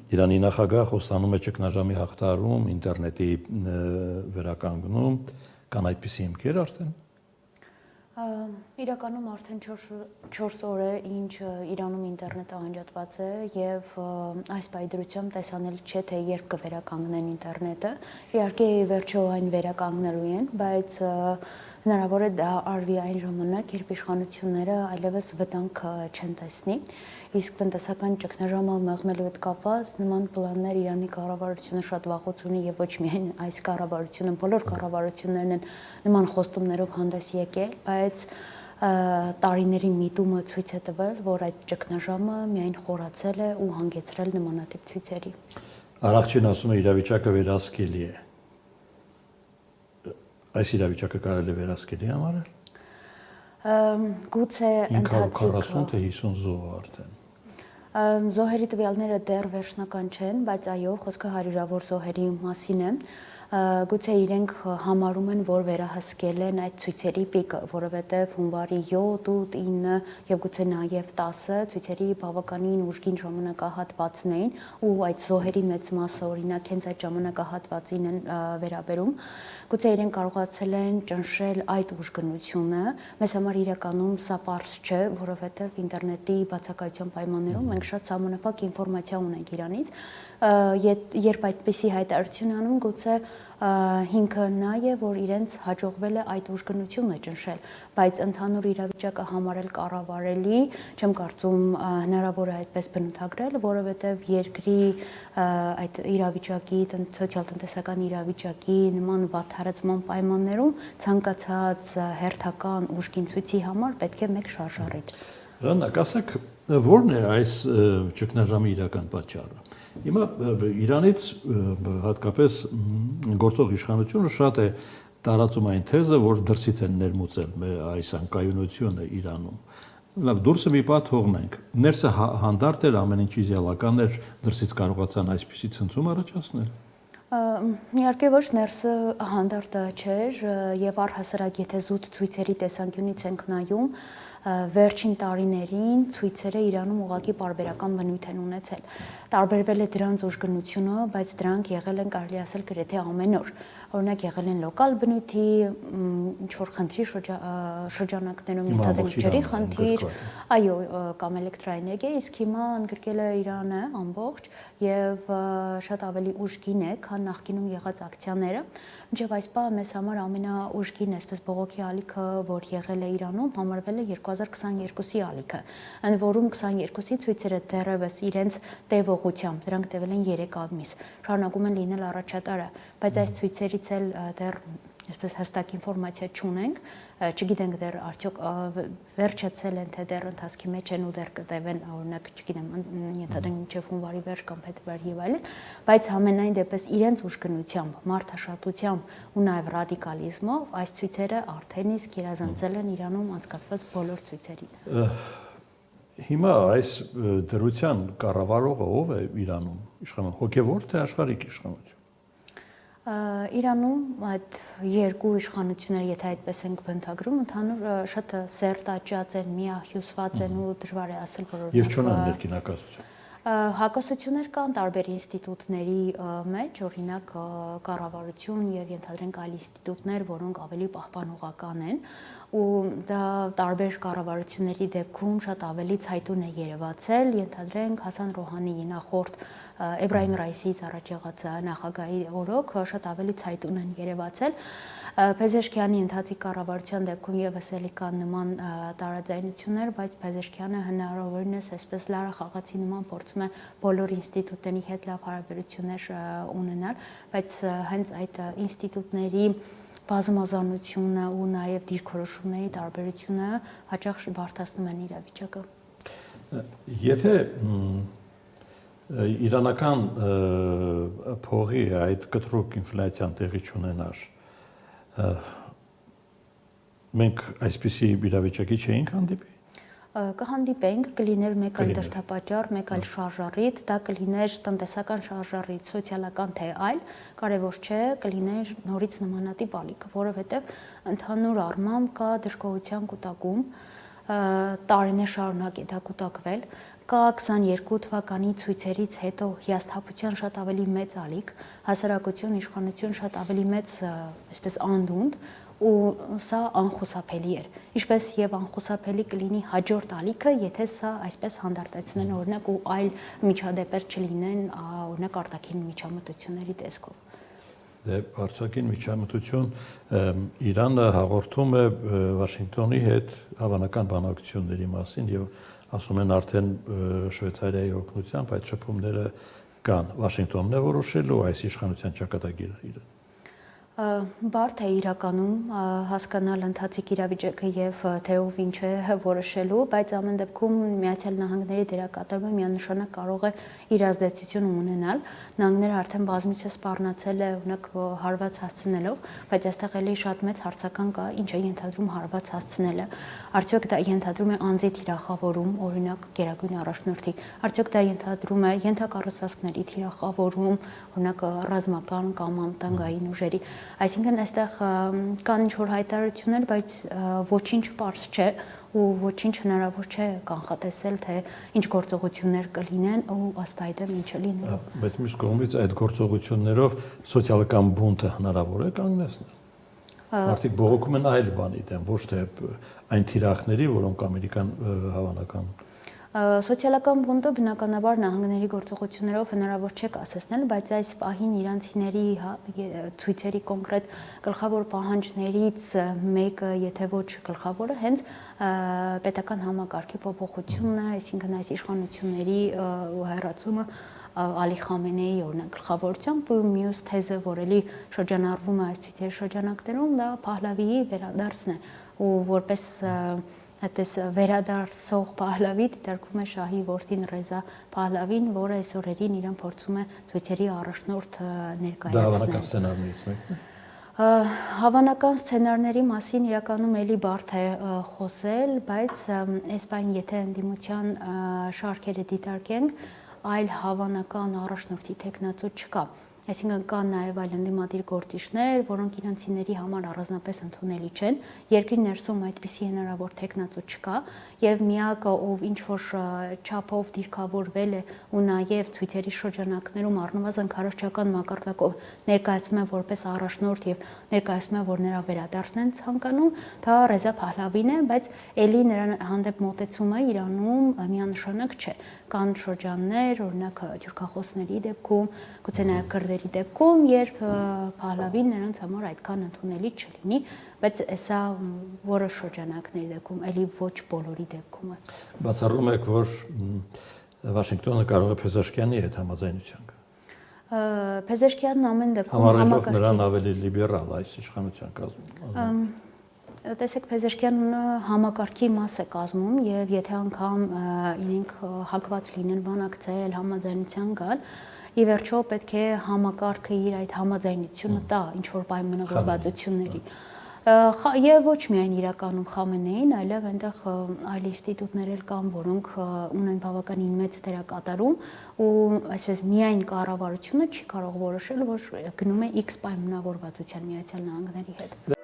Իրանի նախագահ խոստանում է ճգնաժամի հաղթահարում, ինտերնետի վերականգնում, կան այդպիսի հիմքեր արդեն։ Իրականում արդեն 4 օր է, ինչ Իրանում ինտերնետը անջատված է եւ այս պայդրությամբ տեսանելի չէ, թե երբ կվերականգնեն ինտերնետը։ Իհարկե վերջո այն վերականգնելու են, բայց հնարավոր է դա արվի այն ժամանակ, երբ իշխանությունները այլևս վտանգ չեն տեսնի։ Իսկ տնտեսական ճգնաժամը մեղմելու հետ կապված նման պլաններ Իրանի կառավարությունը շատ վաղուց ունի եւ ոչ միայն այս կառավարությունը, բոլոր կառավարություններն են նման խոստումներով հանդես եկել, բայց տարիների միտումը ցույց է տվել, որ այդ ճգնաժամը միայն խորացել է ու հանգեցրել նմանատիպ ցույցերի։ Արարչին ասում է իրավիճակը վերահսկելի է։ Այս իրավիճակը կարելի է վերահսկելի համարել։ Գուցե ընթացիկ 540 թե 50 զոհ արդեն։ Զոհերի տվյալները դեռ վերջնական չեն, բայց այո, խոսքը հարյուրավոր զոհերի մասին է։ Գուցե իրենք համարում են, որ վերահսկել են այդ ցույցերի պիկը, որովհետև հունվարի 7, 8, 9 եւ գուցե նաեւ 10 ցույցերի բավականին ուժգին ժամանակահատվածն էին ու այդ զոհերի մեծ մասը օրինակ հենց այդ ժամանակահատվածին են վերաբերում։ Գուցե իրենք կարողացել են ճնշել այդ ուժգնությունը, մեզ համար իրականում սա պարզ չէ, որովհետև ինտերնետի բացակայության պայմաններում մենք շատ սահմանափակ ինֆորմացիա ունենք Իրանից, երբ այդպիսի հայտարարություն անում, գուցե հիմքը նա է, որ իրենց հաջողվել է այդ ուժգնությունը ճնշել, բայց ընդհանուր իրավիճակը համարել կառավարելի, չեմ կարծում հնարավոր է այդպես բնութագրել, որովհետև երկրի այդ իրավիճակի, սոցիալ-տնտեսական իրավիճակի նման վատթարացման պայմաններում ցանկացած հերթական ուժգին ցույցի համար պետք է մեկ շարժառիթ։ Ռանակ, ասեք, ո՞րն է այս ճգնաժամի իրական պատճառը։ Հիմա Իրանից հատկապես գործող իշխանությունը շատ է տարածում այն թեզը, որ դրսից են ներմուծել այս անկայունությունը Իրանում։ Լավ, դուրսը մի պահ թողնենք։ Ներսը հանդարտ էր, ամեն ինչ իդեալական էր, դրսից կարողացան այսպիսի ցնցում առաջացնել։ Իհարկե ոչ, ներսը հանդարտը չէր եւ առհասարակ եթե զուտ ցույցերի տեսանկյունից ենք նայում, վերջին տարիներին ցույցերը Իրանում ուղղակի պարբերական բնույթ են ունեցել։ Տարբերվել է դրանց ուժգնությունը, բայց դրանք եղել են կարելի ասել գրեթե ամեն օր։ Օրինակ եղել են լոկալ բնույթի, ինչ որ խնդրի շրջանակներում ենթադրենք ջրի խնդիր, այո, կամ էլեկտրաէներգիա, իսկ հիմա ընդգրկել է Իրանը ամբողջ եւ շատ ավելի ուժգին է, քան նախկինում եղած ակցիաները։ Մինչև այս պահը մեզ համար ամենաուժգին, այսպես բողոքի ալիքը, որ եղել է Իրանում, համարվել է 2022-ի ալիքը, ընդ որում 22-ի ցույցերը դեռևս իրենց տևողությամբ, դրանք տևել են 3 ամիս, շարունակում են լինել առաջատարը, բայց այս ցույցերից էլ դեռ այսպես հստակ ինֆորմացիա չունենք, չգիտենք դեռ արդյոք վերջացել են, թե դեռ ընթացքի մեջ են ու դեռ կտևեն, օրինակ, չգիտեմ, ենթադրենք մինչև հունվարի վերջ կամ փետրվար եւ այլն, բայց համենայն դեպս իրենց ուժգնությամբ, մարդաշատությամբ ու նաեւ ռադիկալիզմով այս ցույցերը արդեն իսկ գերազանցել են Իրանում անցկացված բոլոր ցույցերին։ Հիմա այս դրության կառավարողը ով է Իրանում, իշխանություն, հոգևոր թե աշխարհիկ իշխանություն։ Իրանում այդ երկու իշխանությունները, եթե այդպես ենք բնութագրում, ընդհանուր շատ սերտ աճած են, միահյուսված են ու դժվար է ասել, որ Եվ չունեն ներքին հակասություններ կան տարբեր ինստիտուտների մեջ, օրինակ կառավարություն եւ ենթադրենք այլ ինստիտուտներ, որոնք ավելի պահպանողական են ու դա տարբեր կառավարությունների դեպքում շատ ավելի ցայտուն է երևացել, ենթադրենք Հասան Ռոհանիի նախորդ Էբրահիմ Ռայիսիից առաջ եղած նախագահի օրոք շատ ավելի ցայտուն են երևացել։ Փեզեշքյանի ընթացիկ կառավարության դեպքում եւս էլի կան նման տարաձայնություններ, բայց Փեզեշքյանը հնարավորինս այսպես Լարա Խաղացի նման փորձում է բոլոր ինստիտուտների հետ լավ հարաբերություններ ունենալ, բայց հենց այդ ինստիտուտների բազմազանությունը ու նաեւ դիրքորոշումների տարբերությունը հաճախ բարդացնում են իրավիճակը։ Եթե իրանական փողի այդ կտրուկ ինֆլյացիան տեղի չունենար, մենք այսպիսի իրավիճակի չէինք հանդիպի։ Կհանդիպենք, կլիներ մեկ այլ դրդապատճառ, մեկ այլ շարժառիթ, դա կլիներ տնտեսական շարժառիթ, սոցիալական թե այլ, կարևոր չէ, կլիներ նորից նմանատիպ ալիք, որովհետև ընդհանուր առմամբ կա դժգոհության կուտակում, տարիներ շարունակ է դա կուտակվել, կա 22 թվականի ցույցերից հետո հիասթափության շատ ավելի մեծ ալիք, հասարակություն, իշխանություն շատ ավելի մեծ, այսպես անդունդ, ու սա անխուսափելի էր։ Ինչպես եւ անխուսափելի կլինի հաջորդ ալիքը, եթե սա այսպես հանդարտեցնեն օրինակ ու այլ միջադեպեր չլինեն, օրինակ արտաքին միջամտությունների տեսքով։ Դե արտաքին միջամտություն Իրանը հաղորդում է Վաշինգտոնի հետ հավանական բանակցությունների մասին եւ ասում են արդեն Շվեյցարիայի օգնությամբ այդ շփումները կան։ Վաշինգտոնն է որոշելու այս իշխանության ճակատագիրը։ Բարդ է իրականում հասկանալ ընթացիկ իրավիճակը եւ թե ով ինչ է որոշելու, բայց ամեն դեպքում Միացյալ Նահանգների դերակատարումը միանշանակ կարող է իր ազդեցություն ունենալ։ Նահանգները արդեն բազմիցս սպառնացել է օրինակ հարված հասցնելով, բայց այստեղ էլի շատ մեծ հարցական կա, ինչ է ենթադրում հարված հասցնելը։ Արդյոք դա ենթադրում է անձի թիրախավորում, օրինակ Գերագույն առաջնորդի, արդյոք դա ենթադրում է ենթակառուցվածքների թիրախավորում, օրինակ ռազմական կամ անվտանգային ուժերի։ Այսինքն այստեղ կան ինչ-որ հայտարարություններ, բայց ոչինչ պարզ չէ ու ոչինչ հնարավոր չէ կանխատեսել, թե ինչ գործողություններ կլինեն ու ըստ այդմ ինչը լինելու։ Բայց մյուս կողմից այդ գործողություններով սոցիալական բունտը հնարավոր է կանգնեցնել։ Մարդիկ բողոքում են այլ բանի դեմ, ոչ թե այն թիրախների, որոնք ամերիկան հավանական Սոցիալական բունտը բնականաբար նահանգների գործողություններով հնարավոր չէ կասեցնել, բայց այս պահին իրանցիների ցույցերի կոնկրետ գլխավոր պահանջներից մեկը, եթե ոչ գլխավորը, հենց պետական համակարգի փոփոխությունն է, այսինքն այս իշխանությունների հեռացումը Ալի Խամենեի օրինակ գլխավորությամբ, ու մյուս թեզը, որ էլի շրջանառվում է այս ցույցերի շրջանակներում, դա Փահլավիի վերադարձն է, ու որպես այդպես վերադարձող Փահլավի դիտարկվում է շահի որդին Ռեզա Փահլավին, որը այս օրերին իրան փորձում է ցույցերի առաջնորդ ներկայացնել։ Դա հավանական սցենարներից մեկն է։ Հավանական սցենարների մասին իրականում էլի բարդ է խոսել, բայց այս բան եթե ընդդիմության շարքերը դիտարկենք, այլ հավանական առաջնորդի տեխնացու չկա։ Այսինքն կան նաև այլ ընդդիմադիր գործիչներ, որոնք իրանցիների համար առանձնապես ընդունելի չեն։ Երկրի ներսում այդպիսի հնարավոր տեխնացու չկա, եւ միակը, ով ինչ որ չափով դիրքավորվել է ու նաև ցույցերի շրջանակներում առնվազն քարոզչական մակարդակով ներկայացվում է որպես առաջնորդ եւ ներկայացվում է, որ նրա վերադարձն են ցանկանում, դա Ռեզա Փահլավին է, բայց էլի նրան հանդեպ մոտեցումը Իրանում միանշանակ չէ։ Կան շրջաններ, օրինակ թուրքախոսների դեպքում, գուցե նաև քրդերի դեպքում, երբ Փահլավին նրանց համար այդքան ընդունելի չլինի, բայց սա որոշ շրջանակների դեպքում, էլի ոչ բոլորի դեպքում է։ Բացառում եք, որ Վաշինգտոնը կարող է Փեզաշկյանի հետ համաձայնության գա։ Փեզաշկյանն ամեն դեպքում համարելով նրան ավելի լիբերալ այս իշխանության կազմում։ Տեսեք, Փեզաշկյանը համակարգի մաս է կազմում եւ եթե անգամ իրենք հակված լինեն բանակցել, համաձայնության գալ, ի վերջո պետք է համակարգը իր այդ համաձայնությունը տա ինչ որ պայմանավորվածությունների։ Եվ ոչ միայն իրականում Խամենեին, այլև այնտեղ այլ ինստիտուտներ էլ կան, որոնք ունեն բավականին մեծ դերակատարում ու այսպես միայն կառավարությունը չի կարող որոշել, որ գնում է X պայմանավորվածության Միացյալ Նահանգների հետ։